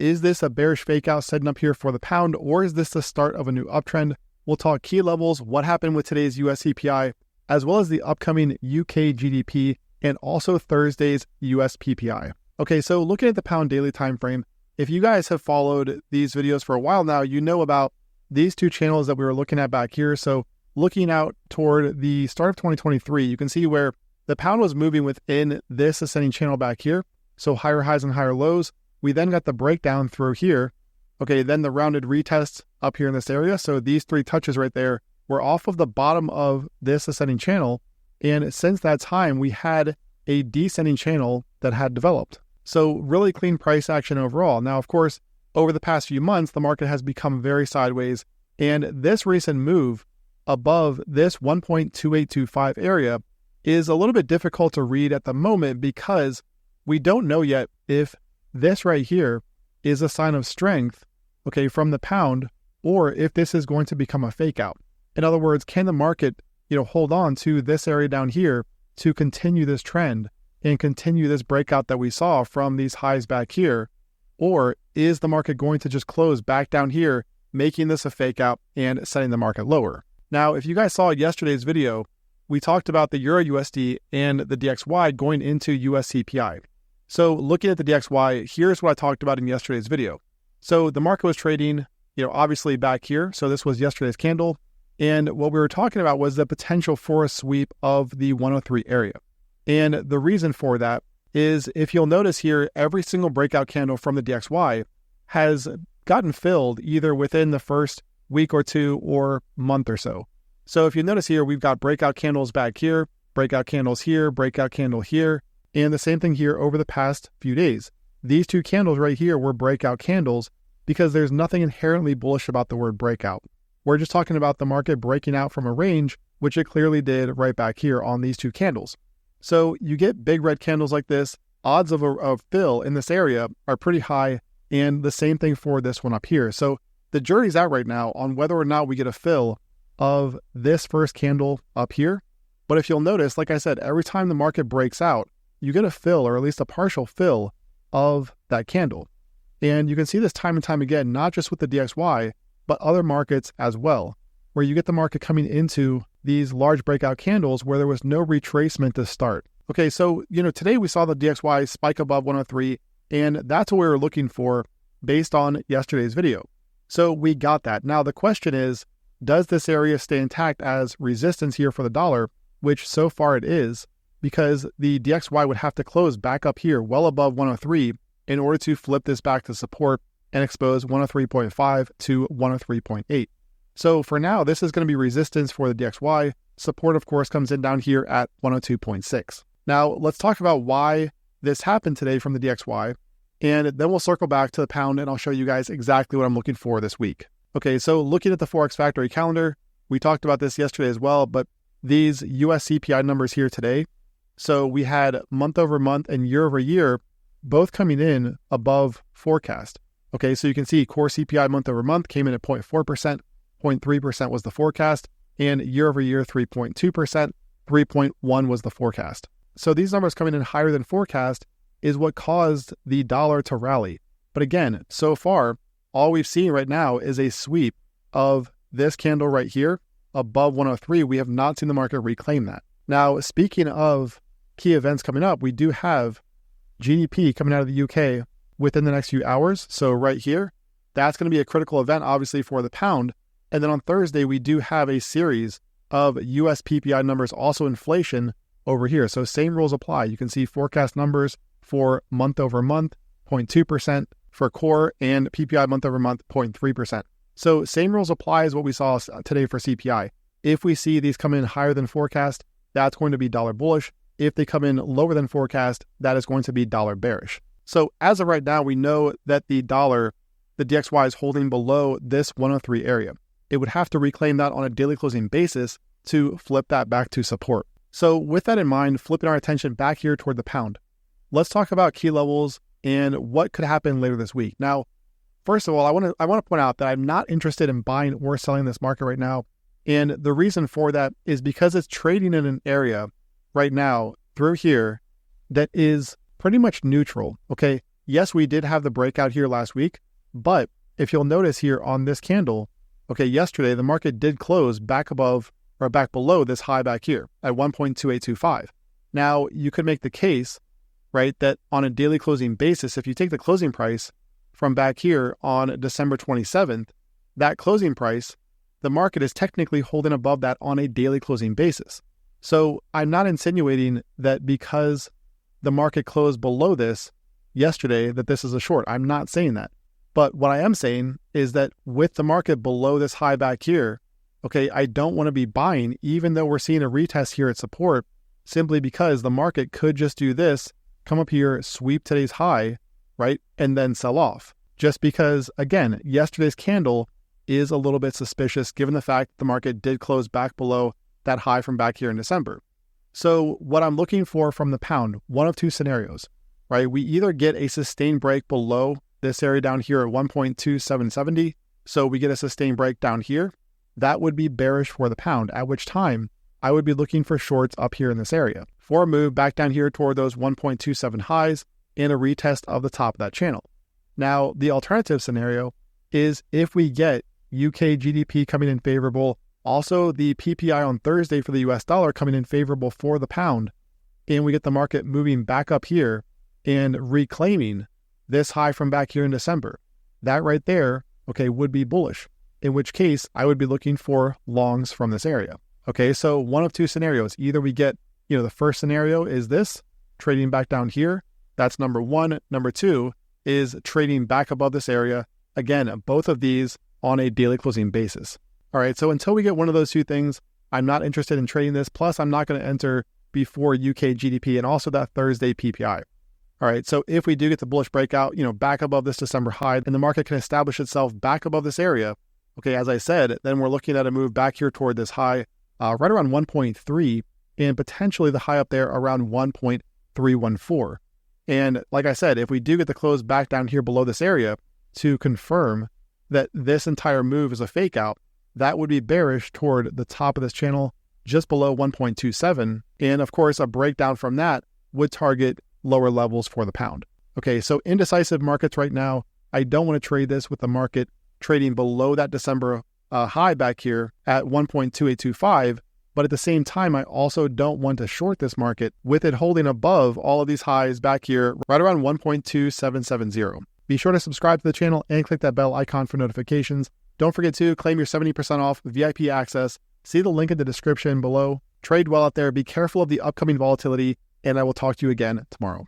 is this a bearish fake out setting up here for the pound, or is this the start of a new uptrend? We'll talk key levels, what happened with today's US CPI, as well as the upcoming UK GDP, and also Thursday's US PPI. Okay, so looking at the pound daily time frame, if you guys have followed these videos for a while now, you know about these two channels that we were looking at back here. So looking out toward the start of 2023, you can see where the pound was moving within this ascending channel back here. So higher highs and higher lows. We then got the breakdown through here. Okay, then the rounded retest up here in this area. So these three touches right there were off of the bottom of this ascending channel. And since that time, we had a descending channel that had developed. So really clean price action overall. Now, of course, over the past few months, the market has become very sideways. And this recent move above this 1.2825 area is a little bit difficult to read at the moment because we don't know yet if this right here is a sign of strength, okay, from the pound, or if this is going to become a fake out. In other words, can the market, hold on to this area down here to continue this trend and continue this breakout that we saw from these highs back here? Or is the market going to just close back down here, making this a fake out and setting the market lower? Now, if you guys saw yesterday's video, we talked about the Euro USD and the DXY going into US CPI. So looking at the DXY, here's what I talked about in yesterday's video. So the market was trading, obviously back here. So this was yesterday's candle. And what we were talking about was the potential for a sweep of the 103 area. And the reason for that is, if you'll notice here, every single breakout candle from the DXY has gotten filled either within the first week or two or month or so. So if you notice here, we've got breakout candles back here, breakout candles here, breakout candle here, and the same thing here over the past few days. These two candles right here were breakout candles because there's nothing inherently bullish about the word breakout. We're just talking about the market breaking out from a range, which it clearly did right back here on these two candles. So you get big red candles like this, odds of a fill in this area are pretty high, and the same thing for this one up here. So the jury's out right now on whether or not we get a fill of this first candle up here. But if you'll notice, like I said, every time the market breaks out, you get a fill, or at least a partial fill of that candle. And you can see this time and time again, not just with the DXY, but other markets as well, where you get the market coming into these large breakout candles where there was no retracement to start. Okay, so, today we saw the DXY spike above 103, and that's what we were looking for based on yesterday's video. So we got that. Now the question is, does this area stay intact as resistance here for the dollar, which so far it is, because the DXY would have to close back up here well above 103 in order to flip this back to support and expose 103.5 to 103.8. So for now, this is going to be resistance for the DXY. Support, of course, comes in down here at 102.6. Now, let's talk about why this happened today from the DXY, and then we'll circle back to the pound, and I'll show you guys exactly what I'm looking for this week. Okay, so looking at the forex factory calendar, we talked about this yesterday as well, but these US CPI numbers here today, so we had month over month and year over year, both coming in above forecast. Okay, so you can see core CPI month over month came in at 0.4%, 0.3% was the forecast, and year over year 3.2%, 3.1 was the forecast. So these numbers coming in higher than forecast is what caused the dollar to rally. But again, so far, all we've seen right now is a sweep of this candle right here above 103. We have not seen the market reclaim that. Now, speaking of key events coming up, we do have GDP coming out of the UK within the next few hours. So right here, that's going to be a critical event, obviously, for the pound. And then on Thursday, we do have a series of US PPI numbers, also inflation over here. So same rules apply. You can see forecast numbers for month over month, 0.2% for core, and PPI month over month, 0.3%. So same rules apply as what we saw today for CPI. If we see these come in higher than forecast, that's going to be dollar bullish. If they come in lower than forecast, that is going to be dollar bearish. So as of right now, we know that the dollar, the DXY, is holding below this 103 area. It would have to reclaim that on a daily closing basis to flip that back to support. So with that in mind, flipping our attention back here toward the pound, let's talk about key levels and what could happen later this week. Now, first of all, I want to point out that I'm not interested in buying or selling this market right now. And the reason for that is because it's trading in an area right now through here that is pretty much neutral. Okay. yes, we did have the breakout here last week, but if you'll notice here on this candle, okay, yesterday the market did close back above or back below this high back here at 1.2825. Now, you could make the case, right, that on a daily closing basis, if you take the closing price from back here on December 27th, that closing price, the market is technically holding above that on a daily closing basis. So I'm not insinuating that because the market closed below this yesterday that this is a short. I'm not saying that. But what I am saying is that with the market below this high back here, okay, I don't want to be buying even though we're seeing a retest here at support, simply because the market could just do this, come up here, sweep today's high, right, and then sell off. Just because, again, yesterday's candle is a little bit suspicious given the fact the market did close back below that high from back here in December. So what I'm looking for from the pound, one of two scenarios, right? We either get a sustained break below this area down here at 1.2770. So we get a sustained break down here. That would be bearish for the pound, at which time I would be looking for shorts up here in this area for a move back down here toward those 1.27 highs and a retest of the top of that channel. Now, the alternative scenario is if we get UK GDP coming in favorable, also the PPI on Thursday for the US dollar coming in favorable for the pound, and we get the market moving back up here and reclaiming this high from back here in December. That right there, okay, would be bullish, in which case I would be looking for longs from this area. Okay, so one of two scenarios. Either we get, the first scenario is this, trading back down here. That's number one. Number two is trading back above this area. Again, both of these on a daily closing basis. All right, so until we get one of those two things, I'm not interested in trading this. Plus, I'm not going to enter before UK GDP and also that Thursday PPI. All right, so if we do get the bullish breakout, back above this December high, and the market can establish itself back above this area, okay, as I said, then we're looking at a move back here toward this high right around 1.3 and potentially the high up there around 1.314. And like I said, if we do get the close back down here below this area to confirm that this entire move is a fake out, that would be bearish toward the top of this channel just below 1.27. And of course, a breakdown from that would target lower levels for the pound. Okay, so indecisive markets right now. I don't want to trade this with the market trading below that December high back here at 1.2825. But at the same time, I also don't want to short this market with it holding above all of these highs back here right around 1.2770. Be sure to subscribe to the channel and click that bell icon for notifications. Don't forget to claim your 70% off VIP access. See the link in the description below. Trade well out there. Be careful of the upcoming volatility, and I will talk to you again tomorrow.